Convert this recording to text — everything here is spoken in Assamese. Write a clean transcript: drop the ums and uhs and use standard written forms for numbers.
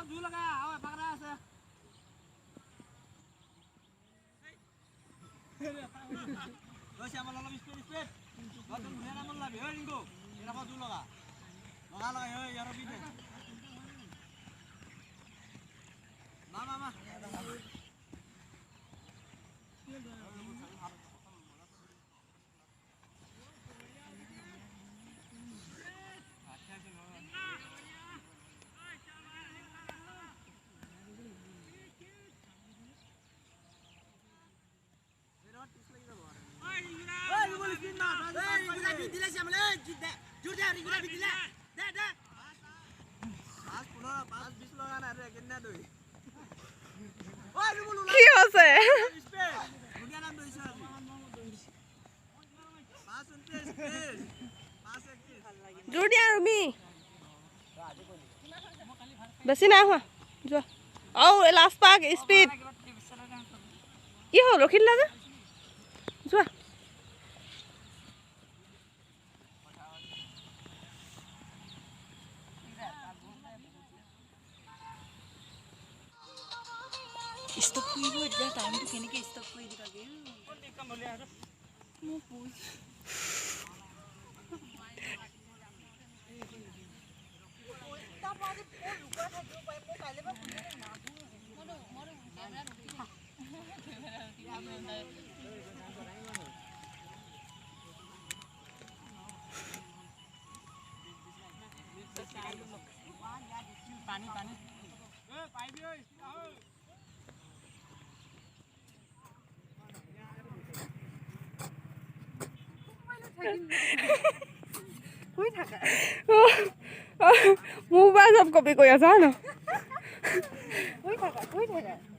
জুই লগা আৰু এপাকটা আছে গৈছে আমাৰ অলপ স্পীড স্পীড তুমি ধুনীয়া নাম লাবি ঐ ৰিংকু এটাপা জুই লগা লগা লগা ঐ ইয়াৰ বিদে মা মা মা কি আছে জোৰ দিয়া ৰুমি বেছি নাই হোৱা যোৱা আৰু লাষ্ট পাক স্পীড কি হ'ল ৰখি দিলা যে যোৱা Stop কৰিব এতিয়া টাইমটো কেনেকৈ ষ্টপ কৰি দিবাগে মোক বুজ পানী পানী পাইবি ঐ মোৰ পৰা চব কপি কৰি আছা ন শুই থাকা